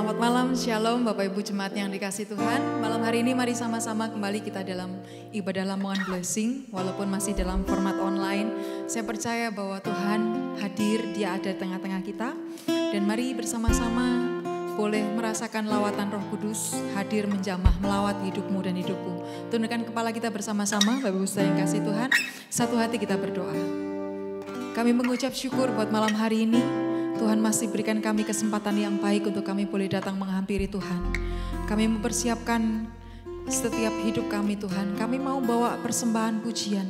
Selamat malam, Shalom Bapak Ibu Jemaat yang dikasih Tuhan. Malam hari ini mari sama-sama kembali kita dalam ibadah Lamongan Blessing. Walaupun masih dalam format online, saya percaya bahwa Tuhan hadir, Dia ada di tengah-tengah kita. Dan mari bersama-sama boleh merasakan lawatan Roh Kudus hadir menjamah melawat hidupmu dan hidupku. Tundukkan kepala kita bersama-sama, Bapak Ibu yang kasih Tuhan. Satu hati kita berdoa. Kami mengucap syukur buat malam hari ini. Tuhan masih berikan kami kesempatan yang baik untuk kami boleh datang menghampiri Tuhan. Kami mempersiapkan setiap hidup kami Tuhan. Kami mau bawa persembahan pujian,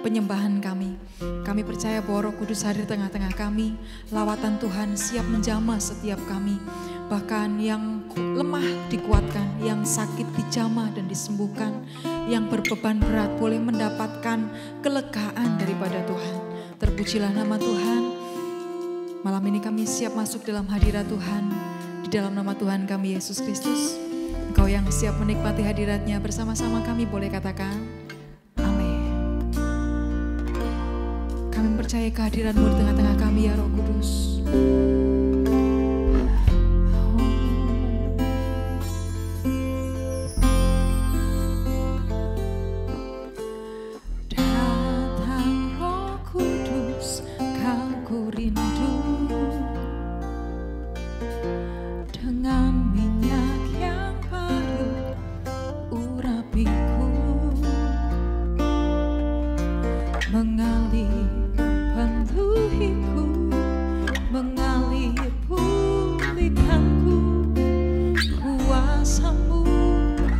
penyembahan kami. Kami percaya bahwa Roh Kudus hadir tengah-tengah kami. Lawatan Tuhan siap menjamah setiap kami. Bahkan yang lemah dikuatkan, yang sakit dijamah dan disembuhkan. Yang berbeban berat boleh mendapatkan kelegaan daripada Tuhan. Terpujilah nama Tuhan. Malam ini kami siap masuk dalam hadirat Tuhan. Di dalam nama Tuhan kami Yesus Kristus. Engkau yang siap menikmati hadiratnya bersama-sama kami boleh katakan amin. Kami percaya kehadiran-Mu di tengah-tengah kami ya Roh Kudus.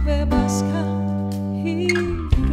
Bebaskan hidupku.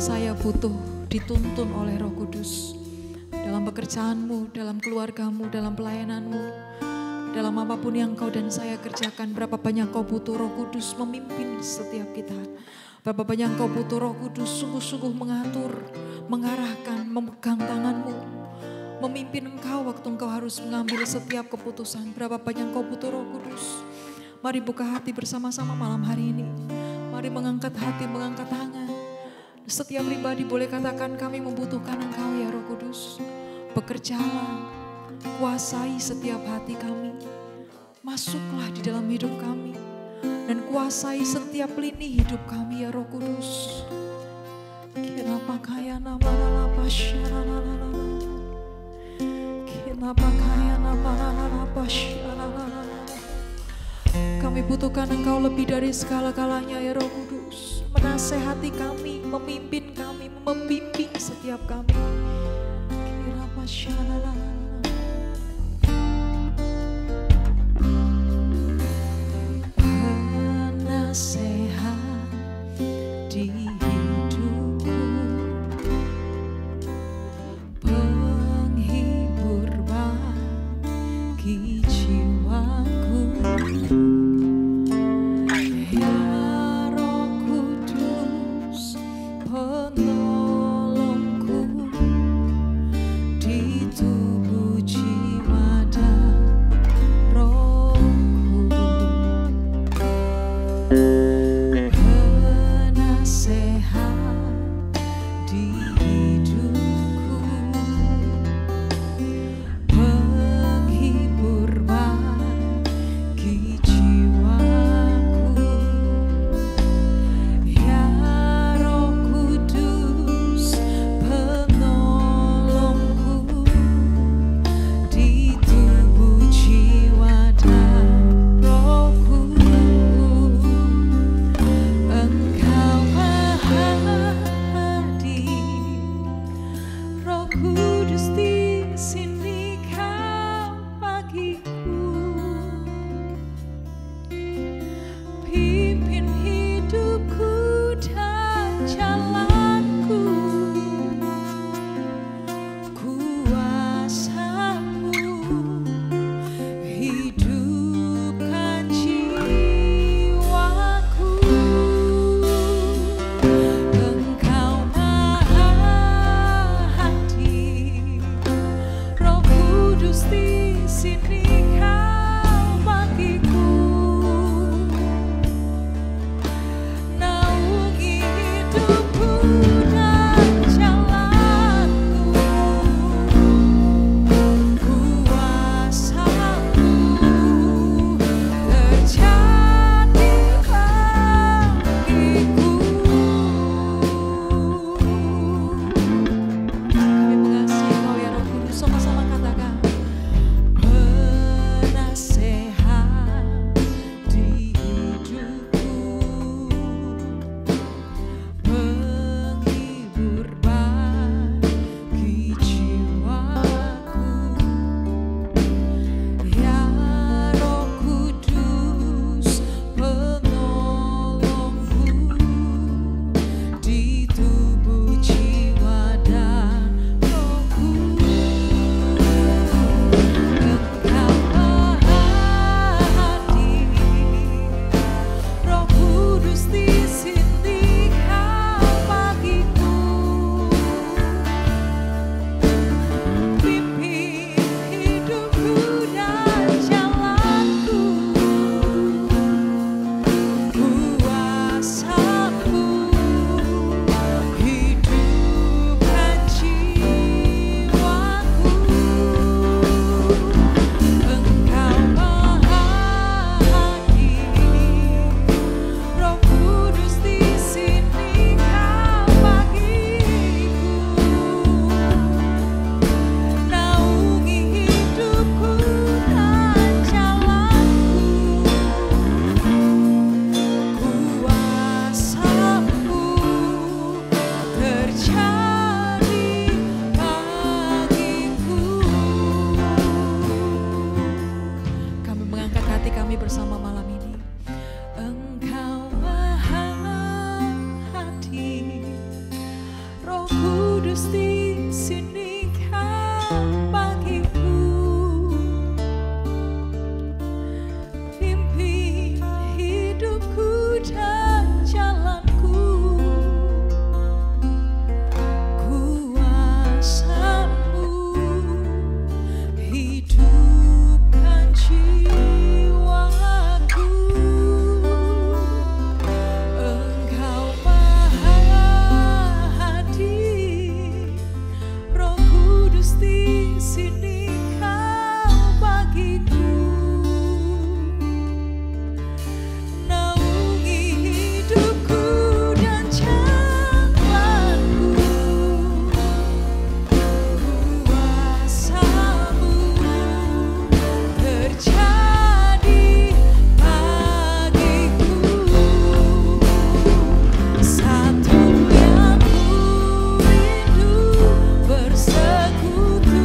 saya butuh dituntun oleh Roh Kudus. Dalam pekerjaanmu, dalam keluargamu, dalam pelayananmu, dalam apapun yang kau dan saya kerjakan, berapa banyak kau butuh Roh Kudus memimpin setiap kita. Berapa banyak kau butuh Roh Kudus sungguh-sungguh mengatur, mengarahkan, memegang tanganmu, memimpin engkau waktu engkau harus mengambil setiap keputusan. Berapa banyak kau butuh Roh Kudus. Mari buka hati bersama-sama malam hari ini. Mari mengangkat hati, mengangkat tangan. Setiap pribadi boleh katakan, kami membutuhkan engkau ya Roh Kudus. Bekerjalah, kuasai setiap hati kami. Masuklah di dalam hidup kami. Dan kuasai setiap lini hidup kami ya Roh Kudus. Kenapa kaya nama kami butuhkan engkau lebih dari segala-galanya ya Roh Kudus. Menasehati kami, memimpin kami, membimbing setiap kami. Penasehat di hidupku, penghibur bagi jiwaku. Ya Roh Kudus, penolongku di tubuh jiwa dan rohku. Penasehat di hidupku, penghibur bagi jiwaku. Ya Roh Kudus, penolongku di tubuh jiwa dan rohku. Engkau maha hadir, Roh Kudus di sini kau bagiku. Pimpin hidupku dan jalanku, kuasamu hidupkan jiwaku. Engkau maha hadir, sini kau bagiku, naungi hidupku dan jalanku. Kuasa-Mu terjadi bagiku. Satu yang ku rindu bersekutu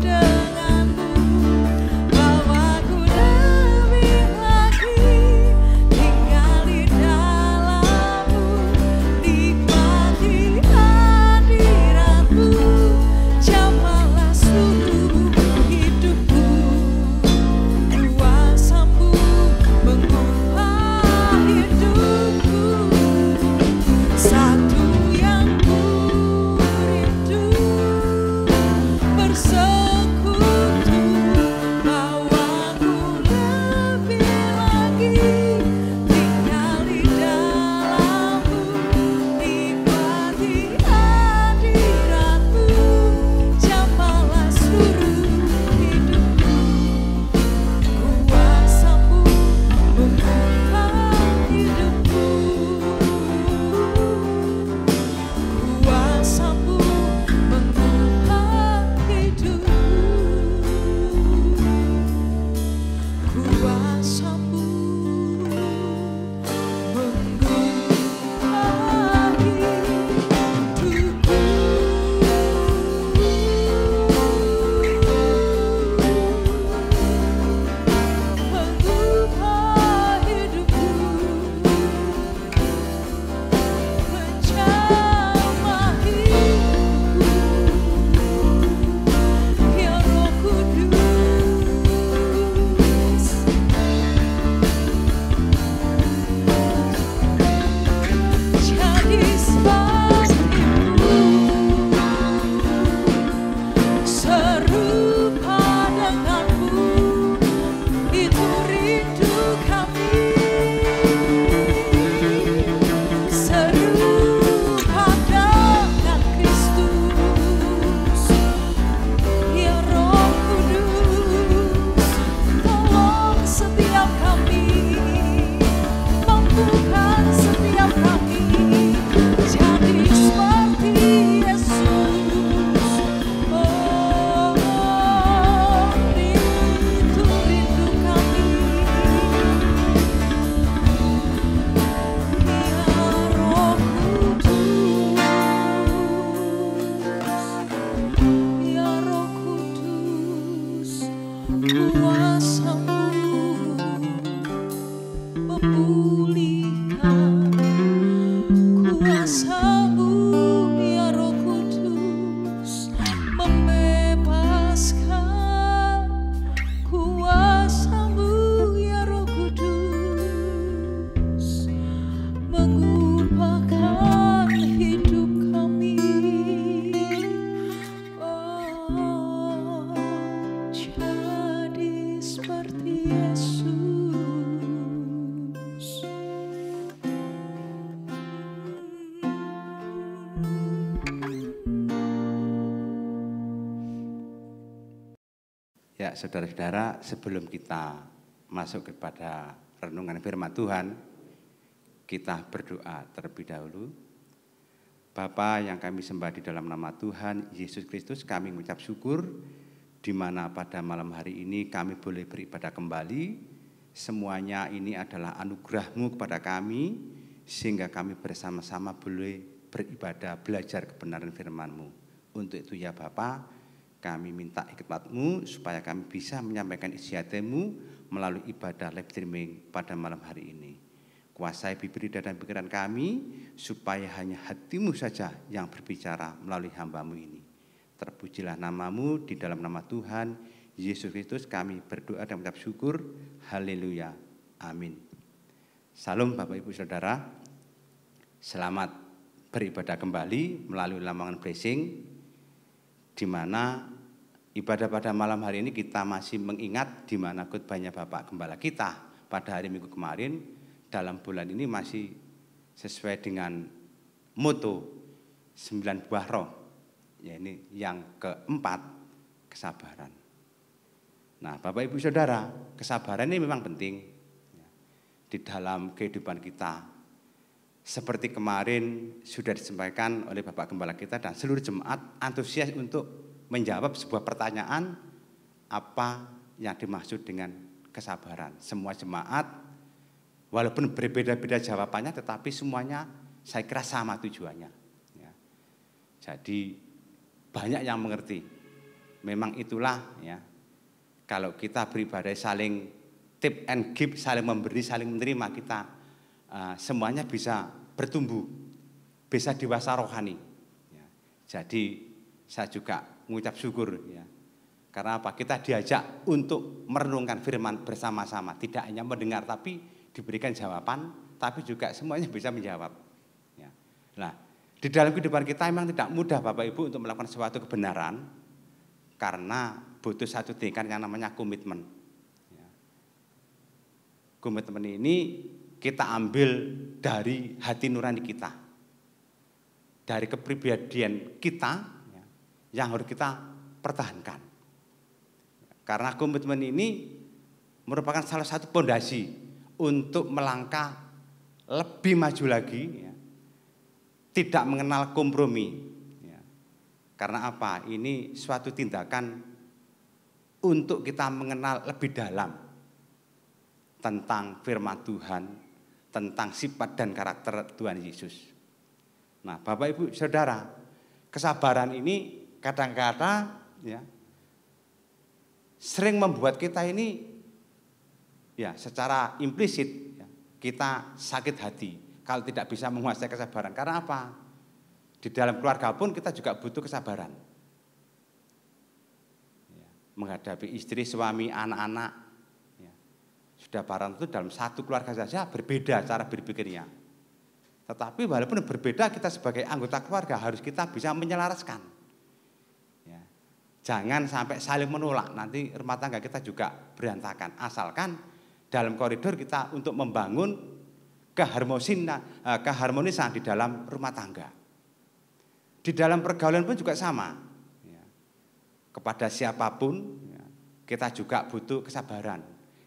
denganmu, bawaku lebih lagi tinggal di dalam-Mu, nikmati hadirat-Mu, jamalah seluruh hidupku. Kuasa-Mu mengubah hidupku. Satu yang ku rindu bersekutu, bawaku lebih lagi tinggal di dalam-Mu, nikmati hadirat-Mu, jamalah seluruh hidupku. Kuasa-Mu mengubah hidupku. Kuasa-Mu mengubah hidup. Kuasa-Mu mengubah hidupku. Mengubah hidupku. Menjamah hidupku. Ya Roh Kudus, jadi seperti-Mu, serupa dengan-Mu, itu rindu kami. Serupa dengan Kristus, ya Roh Kudus, tolong setiap kami, mampukan setiap kami jadi seperti Yesus. Oh, itu rindu kami, ya Roh Kudus, ya Roh Kudus. Kuasa-Mu memulihkan, kuasa-Mu ya Roh Kudus membebaskan, kuasa-Mu ya Roh Kudus mengubahkan hidup kami. Oh, jadi seperti Yesus. Ya, saudara-saudara, sebelum kita masuk kepada renungan firman Tuhan, kita berdoa terlebih dahulu. Bapa yang kami sembah di dalam nama Tuhan Yesus Kristus, kami mengucap syukur di mana pada malam hari ini kami boleh beribadah kembali. Semuanya ini adalah anugerah-Mu kepada kami, sehingga kami bersama-sama boleh beribadah, belajar kebenaran firman-Mu. Untuk itu ya Bapa, kami minta hikmat-Mu supaya kami bisa menyampaikan isi hati-Mu melalui ibadah live streaming pada malam hari ini. Kuasai bibir dan pikiran kami supaya hanya hati-Mu saja yang berbicara melalui hamba-Mu ini. Terpujilah nama-Mu, di dalam nama Tuhan Yesus Kristus kami berdoa dan mengucap syukur. Haleluya. Amin. Salam Bapak Ibu Saudara. Selamat beribadah kembali melalui Lamongan Blessing, di mana ibadah pada malam hari ini kita masih mengingat di mana khotbahnya Bapak Gembala kita pada hari Minggu kemarin. Dalam bulan ini masih sesuai dengan moto 9 buah roh. Ya, ini yang keempat, kesabaran. Nah, Bapak Ibu Saudara, kesabaran ini memang penting di dalam kehidupan kita. Seperti kemarin sudah disampaikan oleh Bapak Gembala kita dan seluruh jemaat antusias untuk menjawab sebuah pertanyaan, apa yang dimaksud dengan kesabaran. Semua jemaat walaupun berbeda-beda jawabannya, tetapi semuanya saya kira sama tujuannya. Ya. Jadi banyak yang mengerti. Memang itulah ya, kalau kita beribadah saling tip and give, saling memberi, saling menerima, kita semuanya bisa bertumbuh, bisa dewasa rohani. Ya. Jadi saya juga mengucap syukur ya. Karena apa? Kita diajak untuk merenungkan firman bersama-sama, tidak hanya mendengar tapi diberikan jawaban, tapi juga semuanya bisa menjawab. Ya. Nah, di dalam kehidupan kita memang tidak mudah Bapak Ibu untuk melakukan suatu kebenaran, karena butuh satu tingkat yang namanya komitmen. Ya. Komitmen ini kita ambil dari hati nurani kita, dari kepribadian kita ya, yang harus kita pertahankan. Karena komitmen ini merupakan salah satu pondasi untuk melangkah lebih maju lagi, ya. Tidak mengenal kompromi. Ya. Karena apa? Ini suatu tindakan untuk kita mengenal lebih dalam tentang firman Tuhan, tentang sifat dan karakter Tuhan Yesus. Nah, Bapak Ibu Saudara, kesabaran ini kadang-kadang ya, sering membuat kita ini ya secara implisit ya, kita sakit hati kalau tidak bisa menguasai kesabaran. Karena apa? Di dalam keluarga pun kita juga butuh kesabaran. Ya, menghadapi istri, suami, anak-anak. Ya, sudah barang itu dalam satu keluarga saja berbeda cara berpikirnya. Tetapi walaupun berbeda, kita sebagai anggota keluarga harus kita bisa menyelaraskan. Jangan sampai saling menolak, nanti rumah tangga kita juga berantakan. Asalkan dalam koridor kita untuk membangun keharmonisan di dalam rumah tangga. Di dalam pergaulan pun juga sama. Ya. Kepada siapapun ya, kita juga butuh kesabaran.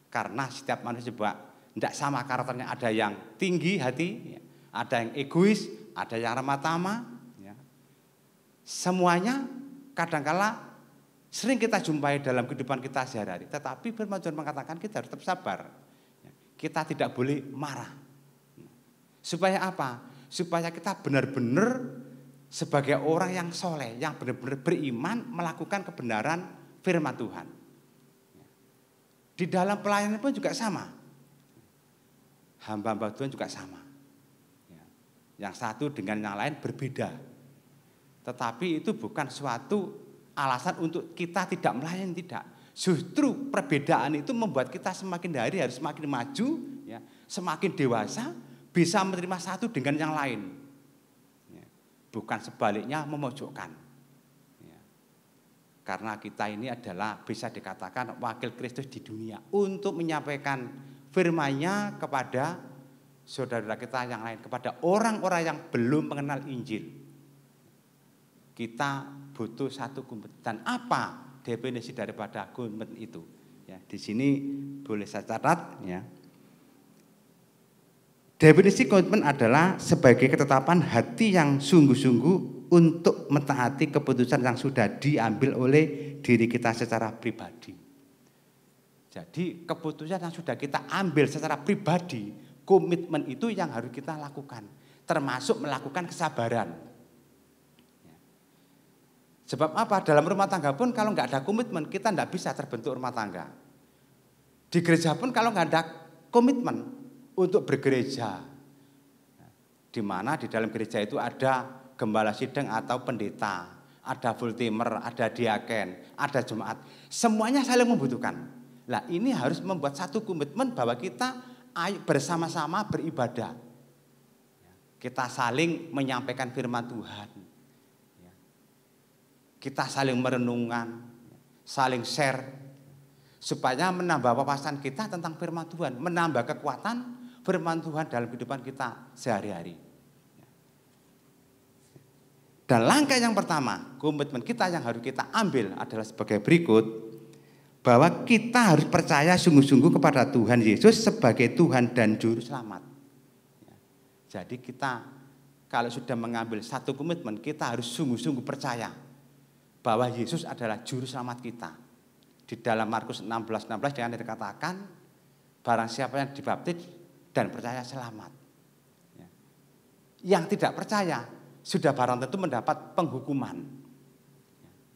Karena setiap manusia juga tidak sama karakternya. Ada yang tinggi hati, ya, ada yang egois, ada yang ramah tamah. Ya. Semuanya kadang-kala sering kita jumpai dalam kehidupan kita sehari-hari. Tetapi firman Tuhan mengatakan kita harus tetap sabar. Kita tidak boleh marah. Supaya apa? Supaya kita benar-benar sebagai orang yang soleh, yang benar-benar beriman, melakukan kebenaran firman Tuhan. Di dalam pelayanan pun juga sama. Hamba-hamba Tuhan juga sama. Yang satu dengan yang lain berbeda. Tetapi itu bukan suatu alasan untuk kita tidak melayani, tidak. Justru perbedaan itu membuat kita semakin hari harus semakin maju, ya, semakin dewasa, bisa menerima satu dengan yang lain. Ya, bukan sebaliknya memojokkan. Ya, karena kita ini adalah bisa dikatakan wakil Kristus di dunia untuk menyampaikan firman-Nya kepada saudara kita yang lain, kepada orang-orang yang belum mengenal Injil. Kita butuh satu komitmen. Dan apa definisi daripada komitmen itu? Ya, di sini boleh saya catat. Ya. Definisi komitmen adalah sebagai ketetapan hati yang sungguh-sungguh untuk mentaati keputusan yang sudah diambil oleh diri kita secara pribadi. Jadi keputusan yang sudah kita ambil secara pribadi, komitmen itu yang harus kita lakukan. Termasuk melakukan kesabaran. Sebab apa? Dalam rumah tangga pun kalau nggak ada komitmen, kita nggak bisa terbentuk rumah tangga. Di gereja pun kalau nggak ada komitmen untuk bergereja, di mana di dalam gereja itu ada gembala sidang atau pendeta, ada full timer, ada diaken, ada jemaat, semuanya saling membutuhkan. Nah, ini harus membuat satu komitmen bahwa kita ayo bersama-sama beribadah. Kita saling menyampaikan firman Tuhan. Kita saling merenungkan, saling share, supaya menambah wawasan kita tentang firman Tuhan, menambah kekuatan firman Tuhan dalam kehidupan kita sehari-hari. Dan langkah yang pertama, komitmen kita yang harus kita ambil adalah sebagai berikut, bahwa kita harus percaya sungguh-sungguh kepada Tuhan Yesus sebagai Tuhan dan Juru Selamat. Jadi kita kalau sudah mengambil satu komitmen, kita harus sungguh-sungguh percaya bahwa Yesus adalah Juru Selamat kita. Di dalam Markus 16:16 yang dikatakan, barang siapa yang dibaptis dan percaya selamat. Yang tidak percaya sudah barang tentu mendapat penghukuman.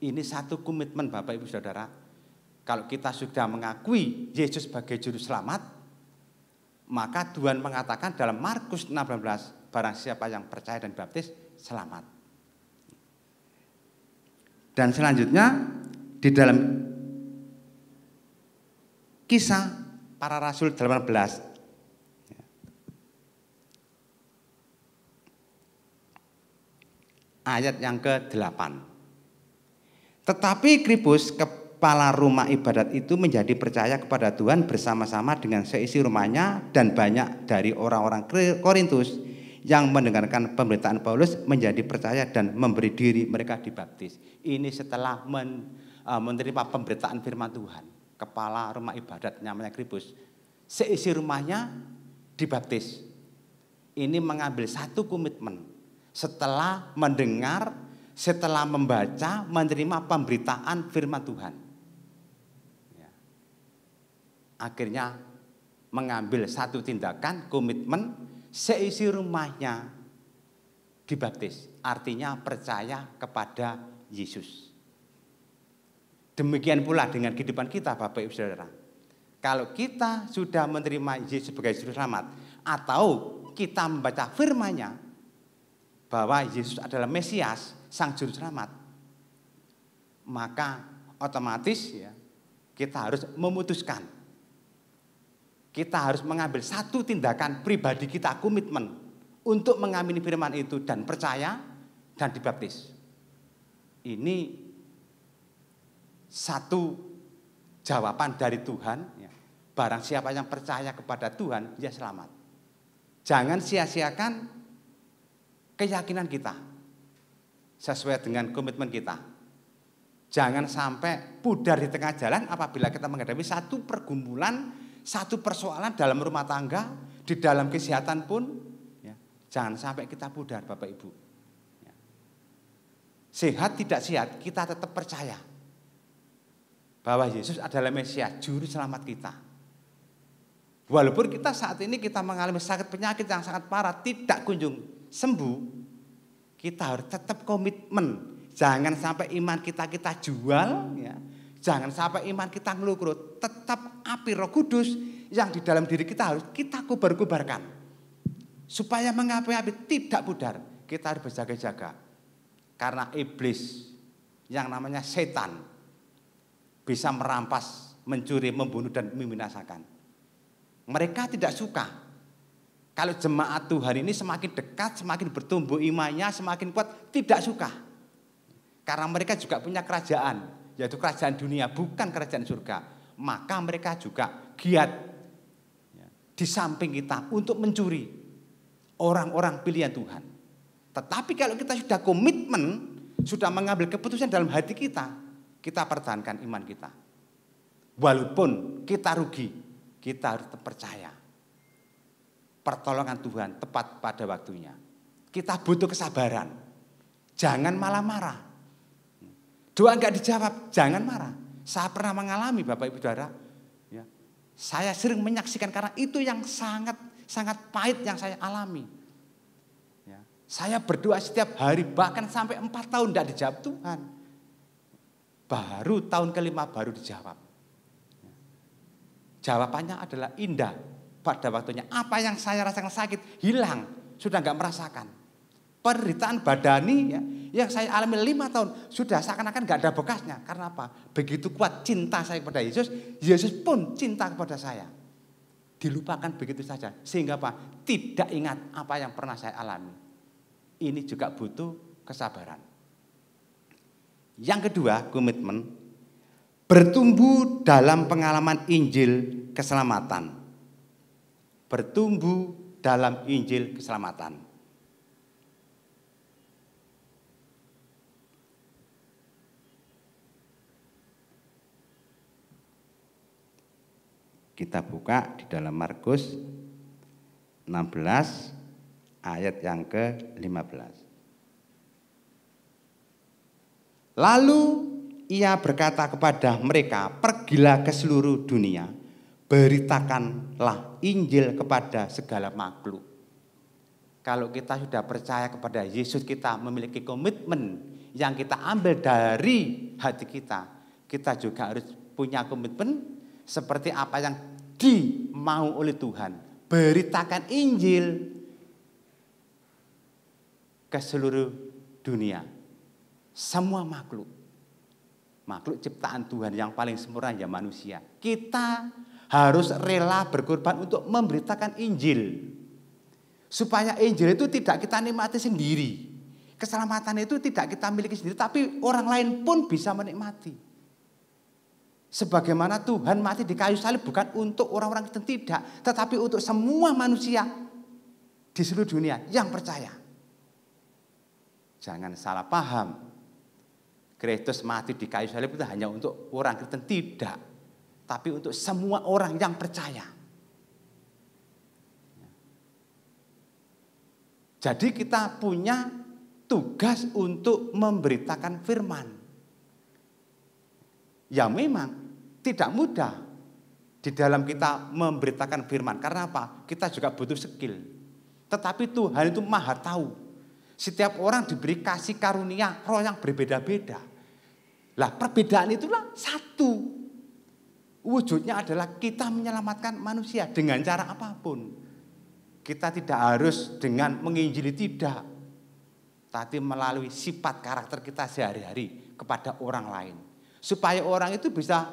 Ini satu komitmen Bapak Ibu Saudara. Kalau kita sudah mengakui Yesus sebagai Juru Selamat, maka Tuhan mengatakan dalam Markus 16, barang siapa yang percaya dan baptis selamat. Dan selanjutnya di dalam Kisah Para Rasul 18, ayat yang ke-8. Tetapi Kripus, kepala rumah ibadat itu, menjadi percaya kepada Tuhan bersama-sama dengan seisi rumahnya, dan banyak dari orang-orang Korintus yang mendengarkan pemberitaan Paulus menjadi percaya dan memberi diri mereka dibaptis. Ini setelah menerima pemberitaan firman Tuhan. Kepala rumah ibadat namanya Kripus, seisi rumahnya dibaptis. Ini mengambil satu komitmen. Setelah mendengar, setelah membaca, menerima pemberitaan firman Tuhan, akhirnya mengambil satu tindakan, komitmen, seisi rumahnya dibaptis. Artinya percaya kepada Yesus. Demikian pula dengan kehidupan kita Bapak Ibu Saudara. Kalau kita sudah menerima Yesus sebagai Juru Selamat, atau kita membaca firman-Nya bahwa Yesus adalah Mesias, Sang Juru Selamat, maka otomatis kita harus memutuskan. Kita harus mengambil satu tindakan pribadi kita, komitmen untuk mengamini firman itu dan percaya dan dibaptis. Ini satu jawaban dari Tuhan. Barang siapa yang percaya kepada Tuhan, dia selamat. Jangan sia-siakan keyakinan kita sesuai dengan komitmen kita. Jangan sampai pudar di tengah jalan apabila kita menghadapi satu pergumulan, satu persoalan dalam rumah tangga, di dalam kesehatan pun. Jangan sampai kita pudar Bapak Ibu. Sehat tidak sehat, kita tetap percaya bahwa Yesus adalah Mesias, Juru Selamat kita. Walaupun kita saat ini kita mengalami sakit penyakit yang sangat parah, tidak kunjung sembuh, kita harus tetap komitmen. Jangan sampai iman kita jual, jangan sampai iman kita ngelukrut. Tetap api Roh Kudus yang di dalam diri kita harus kita kubar-kubarkan, supaya mengapi-api tidak pudar. Kita harus berjaga-jaga, karena iblis yang namanya setan bisa merampas, mencuri, membunuh, dan membinasakan. Mereka tidak suka kalau jemaat Tuhan ini semakin dekat, semakin bertumbuh imannya, semakin kuat, tidak suka. Karena mereka juga punya kerajaan, yaitu kerajaan dunia, bukan kerajaan surga. Maka mereka juga giat di samping kita untuk mencuri orang-orang pilihan Tuhan. Tetapi kalau kita sudah komitmen, sudah mengambil keputusan dalam hati kita pertahankan iman kita. Walaupun kita rugi, kita harus percaya pertolongan Tuhan tepat pada waktunya. Kita butuh kesabaran. Jangan malah marah. Doa enggak dijawab, jangan marah. Saya pernah mengalami Bapak Ibu Saudara. Saya sering menyaksikan, karena itu yang sangat pahit yang saya alami. Saya berdoa setiap hari, bahkan sampai 4 tahun tidak dijawab Tuhan. Baru tahun kelima baru dijawab. Jawabannya adalah indah pada waktunya. Apa yang saya rasakan sakit hilang, sudah enggak merasakan. Penderitaan badani yang saya alami 5 tahun sudah seakan-akan enggak ada bekasnya. Karena apa? Begitu kuat cinta saya kepada Yesus, Yesus pun cinta kepada saya. Dilupakan begitu saja, sehingga apa? Tidak ingat apa yang pernah saya alami. Ini juga butuh kesabaran. Yang kedua, komitmen. Bertumbuh dalam pengalaman Injil keselamatan. Bertumbuh dalam Injil keselamatan. Kita buka di dalam Markus 16 ayat yang ke-15. Lalu ia berkata kepada mereka, pergilah ke seluruh dunia, beritakanlah Injil kepada segala makhluk. Kalau kita sudah percaya kepada Yesus, kita memiliki komitmen yang kita ambil dari hati kita. Kita juga harus punya komitmen seperti apa yang dimau oleh Tuhan. Beritakan Injil ke seluruh dunia. Semua makhluk. Makhluk ciptaan Tuhan yang paling sempurna ya manusia. Kita harus rela berkorban untuk memberitakan Injil. Supaya Injil itu tidak kita nikmati sendiri. Keselamatan itu tidak kita miliki sendiri, tapi orang lain pun bisa menikmati. Sebagaimana Tuhan mati di kayu salib bukan untuk orang-orang Kristen, tidak, tetapi untuk semua manusia di seluruh dunia yang percaya. Jangan salah paham. Kristus mati di kayu salib itu hanya untuk orang Kristen, tidak. Tapi untuk semua orang yang percaya. Jadi kita punya tugas untuk memberitakan firman. Ya memang tidak mudah di dalam kita memberitakan firman. Karena apa? Kita juga butuh skill. Tetapi Tuhan itu maha tahu. Setiap orang diberi kasih karunia roh yang berbeda-beda. Lah perbedaan itulah satu. Wujudnya adalah kita menyelamatkan manusia dengan cara apapun. Kita tidak harus dengan menginjili, tidak. Tapi melalui sifat karakter kita sehari-hari kepada orang lain. Supaya orang itu bisa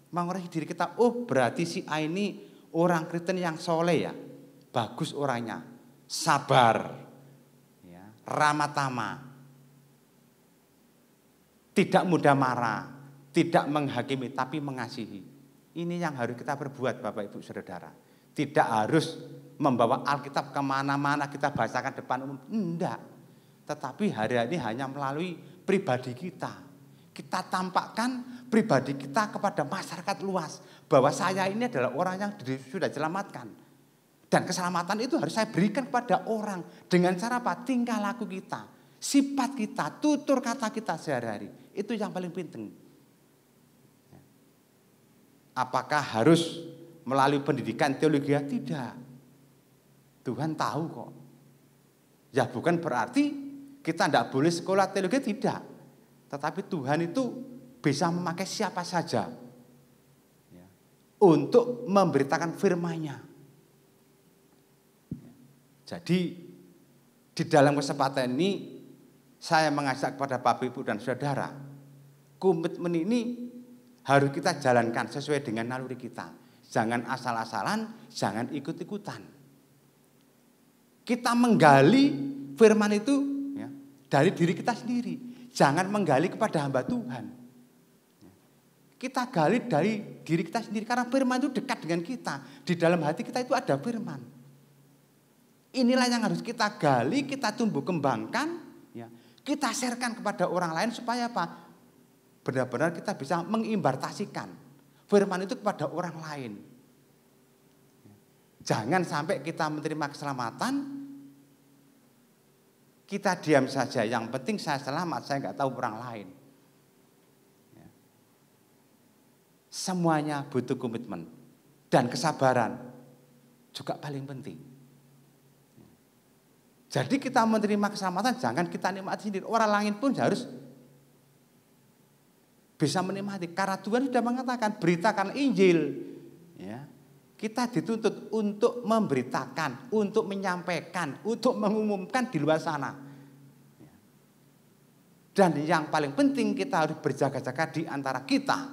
mengoreksi diri kita. Oh berarti si A ini orang Kristen yang soleh ya. Bagus orangnya. Sabar. Ramah tamah, tidak mudah marah, tidak menghakimi tapi mengasihi. Ini yang harus kita perbuat Bapak Ibu Saudara. Tidak harus membawa Alkitab kemana-mana kita bacakan depan umum, enggak. Tetapi hari-hari hanya melalui pribadi kita. Kita tampakkan pribadi kita kepada masyarakat luas bahwa saya ini adalah orang yang sudah diselamatkan. Dan keselamatan itu harus saya berikan kepada orang. Dengan cara apa? Tingkah laku kita. Sifat kita, tutur kata kita sehari-hari. Itu yang paling penting. Apakah harus melalui pendidikan teologi? Tidak. Tuhan tahu kok. Ya bukan berarti kita tidak boleh sekolah teologi, tidak. Tetapi Tuhan itu bisa memakai siapa saja. Untuk memberitakan firman-Nya. Jadi di dalam kesempatan ini saya mengajak kepada Bapak Ibu dan Saudara, komitmen ini harus kita jalankan sesuai dengan naluri kita. Jangan asal-asalan, jangan ikut-ikutan. Kita menggali firman itu ya, dari diri kita sendiri. Jangan menggali kepada hamba Tuhan. Kita gali dari diri kita sendiri karena firman itu dekat dengan kita. Di dalam hati kita itu ada firman. Inilah yang harus kita gali, kita tumbuh kembangkan, ya, kita sharekan kepada orang lain supaya apa? Benar-benar kita bisa mengimbartasikan firman itu kepada orang lain. Jangan sampai kita menerima keselamatan, kita diam saja. Yang penting saya selamat, saya nggak tahu orang lain. Semuanya butuh komitmen dan kesabaran juga paling penting. Jadi kita menerima keselamatan jangan kita nikmati sendiri. Orang lain pun harus bisa menikmati. Karena Tuhan sudah mengatakan beritakan Injil. Ya. Kita dituntut untuk memberitakan, untuk menyampaikan, untuk mengumumkan di luar sana. Dan yang paling penting kita harus berjaga-jaga di antara kita.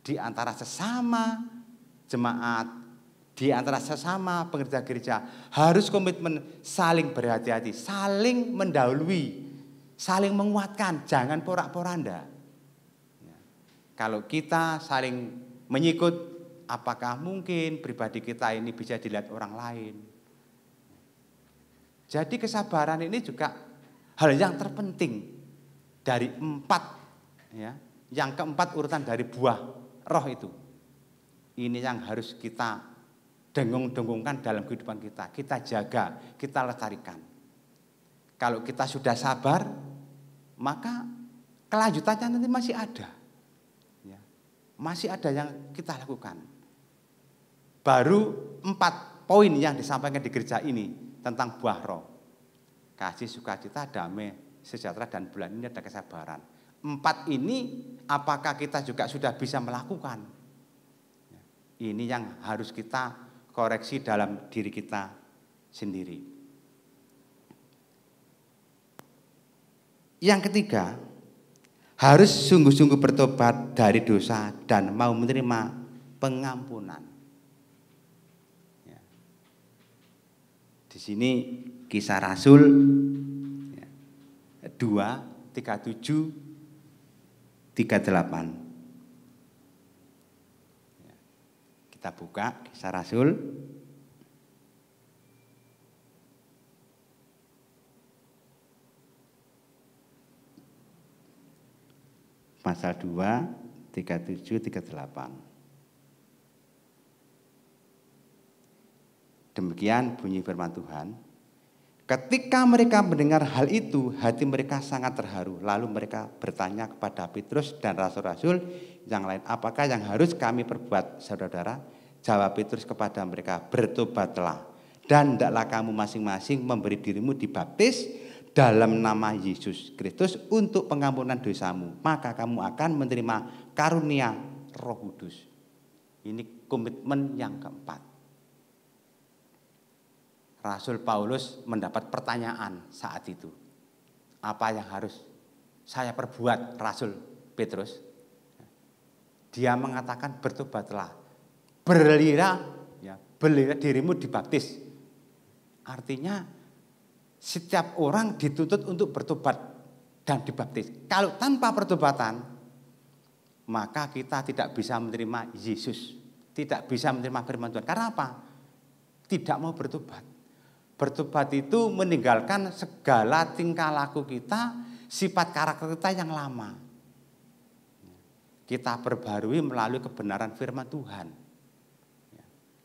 Di antara sesama jemaat. Di antara sesama pengerja gereja harus komitmen saling berhati-hati, saling mendahului, saling menguatkan, jangan porak-poranda. Kalau kita saling menyikut, apakah mungkin pribadi kita ini bisa dilihat orang lain? Jadi kesabaran ini juga hal yang terpenting dari 4, ya, yang keempat urutan dari buah roh itu. Ini yang harus kita dengung-dengungkan dalam kehidupan kita. Kita jaga, kita lestarikan. Kalau kita sudah sabar, maka kelanjutannya nanti masih ada. Ya, masih ada yang kita lakukan. Baru 4 poin yang disampaikan di gereja ini tentang buah roh. Kasih, sukacita, damai, sejahtera, dan bulan ini ada kesabaran. 4 ini apakah kita juga sudah bisa melakukan? Ini yang harus kita koreksi dalam diri kita sendiri. Yang ketiga, harus sungguh-sungguh bertobat dari dosa dan mau menerima pengampunan. Ya. Di sini Kisah Rasul 2, 37, 38. Ya. Kita buka Kisah Rasul. Pasal 2, 37, 38. Demikian bunyi firman Tuhan. Ketika mereka mendengar hal itu, hati mereka sangat terharu. Lalu mereka bertanya kepada Petrus dan rasul-rasul yang lain, apakah yang harus kami perbuat, saudara-saudara? Jawab Petrus kepada mereka, bertobatlah dan hendaklah kamu masing-masing memberi dirimu dibaptis dalam nama Yesus Kristus untuk pengampunan dosamu, maka kamu akan menerima karunia Roh Kudus. Ini komitmen yang keempat. Rasul Paulus mendapat pertanyaan saat itu. Apa yang harus saya perbuat, Rasul Petrus? Dia mengatakan bertobatlah, belilah dirimu dibaptis. Artinya setiap orang dituntut untuk bertobat dan dibaptis. Kalau tanpa pertobatan, maka kita tidak bisa menerima Yesus, tidak bisa menerima firman Tuhan. Karena apa? Tidak mau bertobat. Bertobat itu meninggalkan segala tingkah laku kita, sifat karakter kita yang lama. Kita perbarui melalui kebenaran firman Tuhan.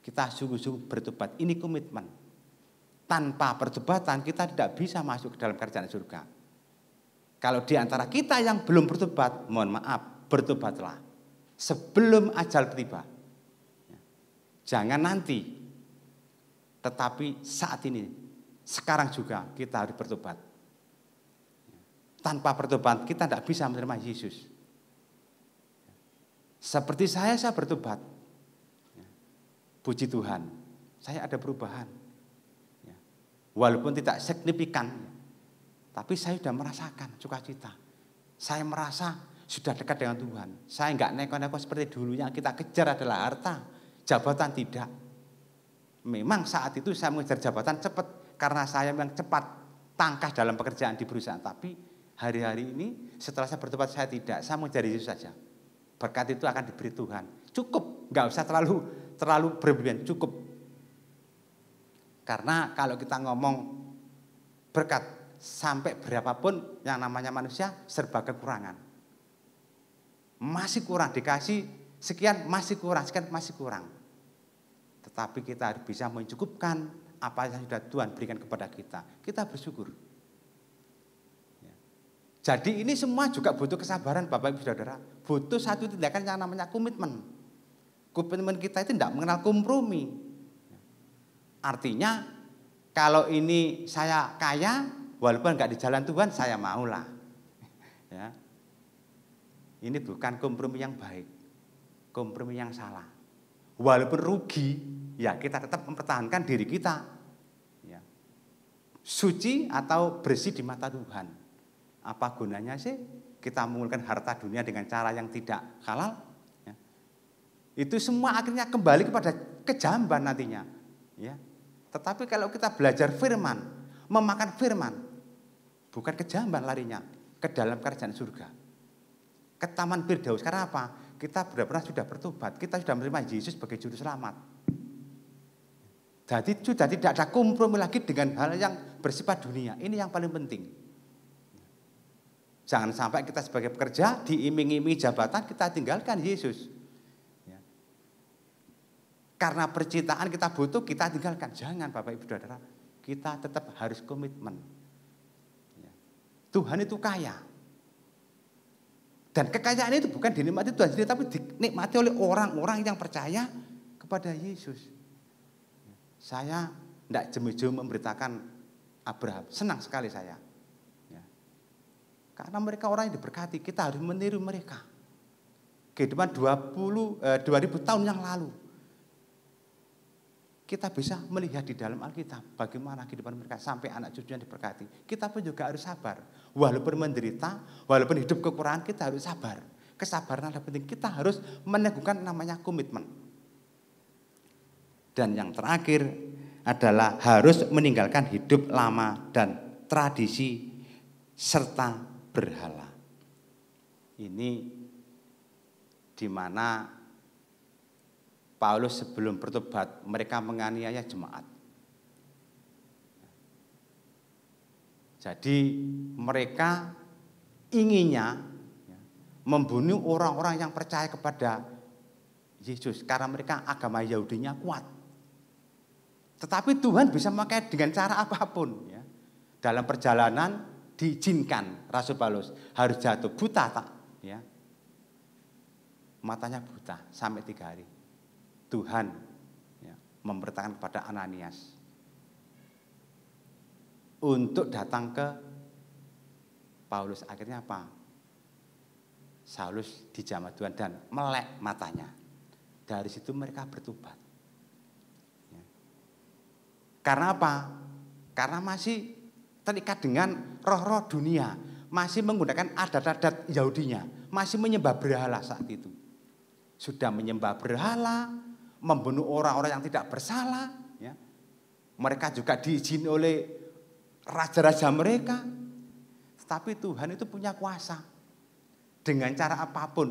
Kita sungguh-sungguh bertobat. Ini komitmen. Tanpa pertobatan kita tidak bisa masuk ke dalam kerajaan surga. Kalau di antara kita yang belum bertobat, mohon maaf, bertobatlah sebelum ajal tiba. Jangan nanti, tetapi saat ini, sekarang juga kita harus bertobat. Tanpa pertobatan kita tidak bisa menerima Yesus. Seperti saya bertobat. Puji Tuhan, saya ada perubahan. Walaupun tidak signifikan, tapi saya sudah merasakan sukacita. Saya merasa sudah dekat dengan Tuhan. Saya enggak neko-neko seperti dulu yang kita kejar adalah harta, jabatan, tidak. Memang saat itu saya mengejar jabatan cepat karena saya memang cepat tangkas dalam pekerjaan di perusahaan. Tapi hari-hari ini setelah saya bertobat saya tidak, saya mengejar Yesus saja. Berkat itu akan diberi Tuhan. Cukup, enggak usah terlalu berlebihan, cukup. Karena kalau kita ngomong berkat sampai berapapun yang namanya manusia serba kekurangan. Masih kurang, dikasih sekian masih kurang, sekian masih kurang. Tetapi kita harus bisa mencukupkan apa yang sudah Tuhan berikan kepada kita. Kita bersyukur. Jadi ini semua juga butuh kesabaran Bapak Ibu Saudara. Butuh satu tindakan yang namanya komitmen. Komitmen kita itu tidak mengenal kompromi. Artinya kalau ini saya kaya, walaupun nggak di jalan Tuhan, saya maulah. Ya. Ini bukan kompromi yang baik, kompromi yang salah. Walaupun rugi, ya kita tetap mempertahankan diri kita. Ya. Suci atau bersih di mata Tuhan. Apa gunanya sih kita mengumpulkan harta dunia dengan cara yang tidak halal? Ya. Itu semua akhirnya kembali kepada kejamban nantinya. Ya. Tetapi kalau kita belajar firman, memakan firman, bukan ke jamban larinya, ke dalam kerajaan surga. Ke taman Firdaus. Karena apa? Kita benar-benar sudah bertobat, kita sudah menerima Yesus sebagai juru selamat. Jadi sudah tidak ada kompromi lagi dengan hal yang bersifat dunia. Ini yang paling penting. Jangan sampai kita sebagai pekerja diiming-imingi jabatan, kita tinggalkan Yesus. karena percintaan kita butuh, kita tinggalkan. Jangan Bapak Ibu Saudara, kita tetap harus komitmen. Tuhan itu kaya. Dan kekayaan itu bukan dinikmati Tuhan sendiri, tapi dinikmati oleh orang-orang yang percaya kepada Yesus. Saya tidak jemu-jemu memberitakan Abraham, senang sekali saya. Karena mereka orang yang diberkati, kita harus meniru mereka. Kehidupan 2000 tahun yang lalu, kita bisa melihat di dalam Alkitab bagaimana kehidupan mereka sampai anak cucunya diberkati. Kita pun juga harus sabar. Walaupun menderita, walaupun hidup kekurangan, kita harus sabar. Kesabaran adalah penting. Kita harus meneguhkan namanya komitmen. Dan yang terakhir adalah harus meninggalkan hidup lama dan tradisi serta berhala. Ini di mana Paulus sebelum bertobat, mereka menganiaya jemaat. Jadi mereka inginnya membunuh orang-orang yang percaya kepada Yesus karena mereka agama Yahudinya kuat. Tetapi Tuhan bisa memakai dengan cara apapun. Dalam perjalanan diizinkan Rasul Paulus harus jatuh buta, matanya buta sampai 3 hari. Tuhan memberitakan kepada Ananias untuk datang ke Paulus. Akhirnya apa? Saulus dijamah Tuhan dan melek matanya. Dari situ mereka bertobat. Karena apa? Karena masih terikat dengan roh-roh dunia, masih menggunakan adat-adat Yahudinya, masih menyembah berhala saat itu. Sudah menyembah berhala, membunuh orang-orang yang tidak bersalah. Mereka juga diizini oleh raja-raja mereka. Tetapi Tuhan itu punya kuasa. Dengan cara apapun.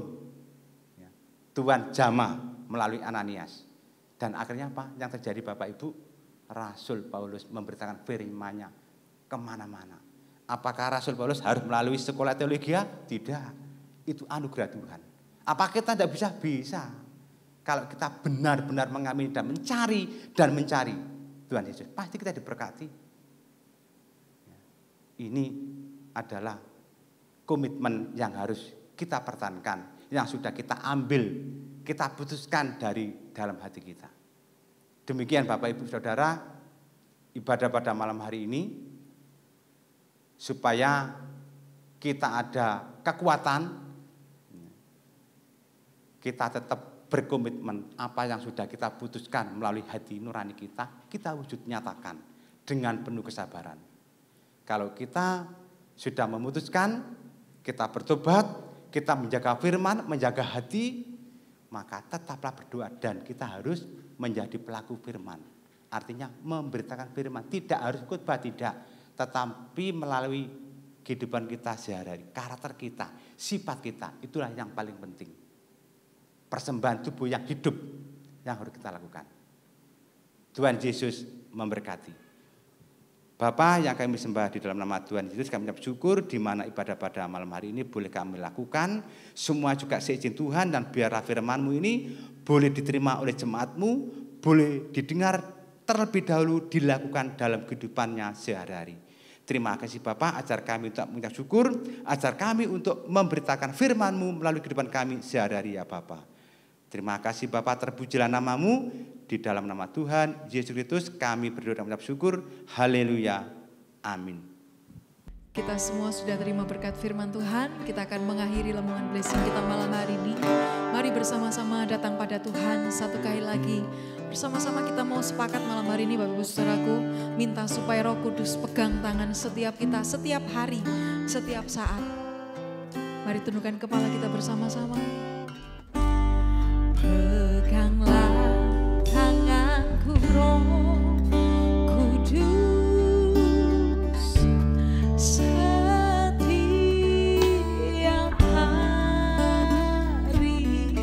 Tuhan jamah melalui Ananias. Dan akhirnya apa? Yang terjadi Bapak Ibu? Rasul Paulus memberitakan firman-Nya kemana-mana. Apakah Rasul Paulus harus melalui sekolah teologi? Tidak. Itu anugerah Tuhan. Apa kita tidak bisa? Bisa. Kalau kita benar-benar mengamini dan mencari Tuhan Yesus, pasti kita diberkati. Ini adalah komitmen yang harus kita pertahankan, yang sudah kita ambil, kita putuskan dari dalam hati kita. Demikian Bapak Ibu Saudara, ibadah pada malam hari ini, supaya kita ada kekuatan, kita tetap berkomitmen apa yang sudah kita putuskan melalui hati nurani kita wujud nyatakan dengan penuh kesabaran. Kalau kita sudah memutuskan, kita bertobat, kita menjaga firman, menjaga hati, maka tetaplah berdoa dan kita harus menjadi pelaku firman. Artinya memberitakan firman, tidak harus khotbah, tidak, tetapi melalui kehidupan kita sehari-hari, karakter kita, sifat kita, itulah yang paling penting. Persembahan tubuh yang hidup yang harus kita lakukan. Tuhan Yesus memberkati. Bapa yang kami sembah di dalam nama Tuhan Yesus, kami ucap syukur di mana ibadah pada malam hari ini boleh kami lakukan. Semua juga seizin Tuhan, dan biarlah firman-Mu ini boleh diterima oleh jemaat-Mu, boleh didengar terlebih dahulu, dilakukan dalam kehidupannya sehari-hari. Terima kasih Bapa, ajar kami untuk mengucap syukur, ajar kami untuk memberitakan firman-Mu melalui kehidupan kami sehari-hari ya Bapa. Terima kasih Bapa, terpujilah nama-Mu. Di dalam nama Tuhan Yesus Kristus kami berdoa dan mengucap syukur. Haleluya. Amin. Kita semua sudah terima berkat firman Tuhan. Kita akan mengakhiri Lemongan Blessing kita malam hari ini. Mari bersama-sama datang pada Tuhan satu kali lagi. Bersama-sama kita mau sepakat malam hari ini Bapak Ibu Saudaraku, minta supaya Roh Kudus pegang tangan setiap kita, setiap hari, setiap saat. Mari tundukkan kepala kita bersama-sama. Peganglah tanganku Roh Kudus, setiap hari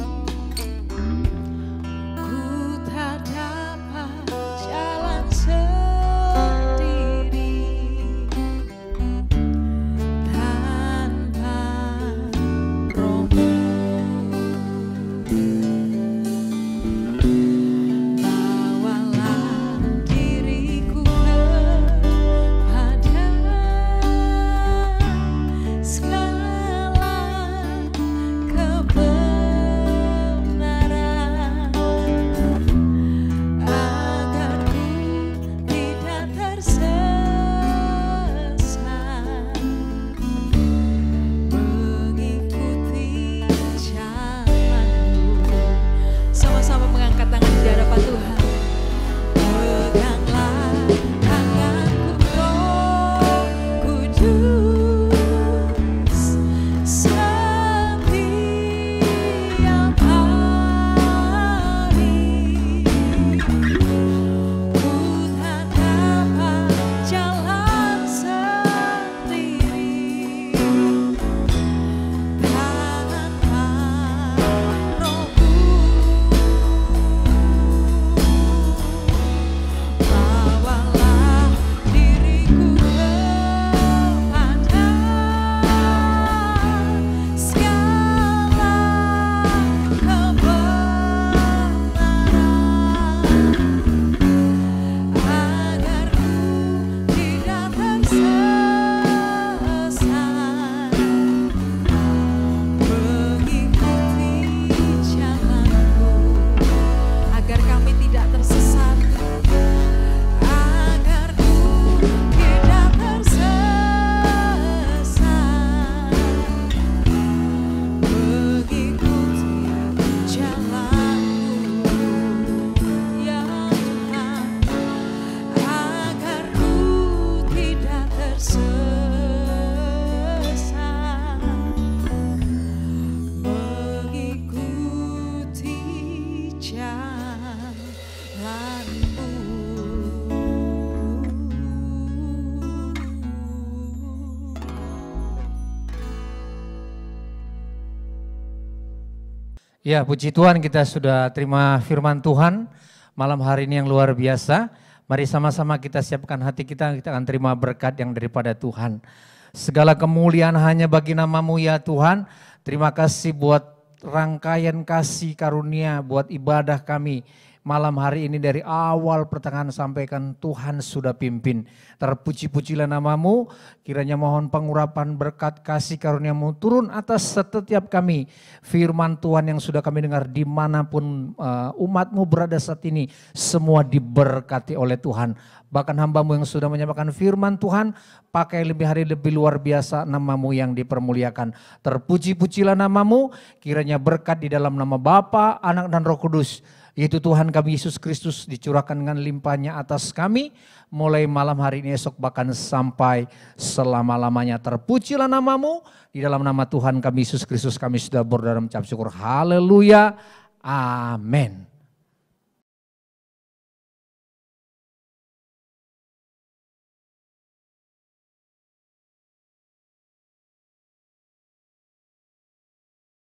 ku tak dapat jalan sendiri tanpa Roh-Mu. Ya, puji Tuhan, kita sudah terima firman Tuhan malam hari ini yang luar biasa. Mari sama-sama kita siapkan hati kita akan terima berkat yang daripada Tuhan. Segala kemuliaan hanya bagi nama-Mu ya Tuhan. Terima kasih buat rangkaian kasih karunia, buat ibadah kami malam hari ini dari awal pertengahan sampaikan Tuhan sudah pimpin. Terpuji-pujilah nama-Mu, kiranya mohon pengurapan berkat kasih karunia-Mu turun atas setiap kami. Firman Tuhan yang sudah kami dengar dimanapun umat-Mu berada saat ini, semua diberkati oleh Tuhan. Bahkan hamba-Mu yang sudah menyampaikan firman Tuhan, pakai lebih hari lebih luar biasa, nama-Mu yang dipermuliakan. Terpuji-pujilah nama-Mu, kiranya berkat di dalam nama Bapa, Anak dan Roh Kudus, yaitu Tuhan kami Yesus Kristus dicurahkan dengan limpahnya atas kami, mulai malam hari ini, esok, bahkan sampai selama-lamanya. Terpujilah nama-Mu, di dalam nama Tuhan kami Yesus Kristus kami sudah berdoa dan mengucap syukur. Haleluya, amin.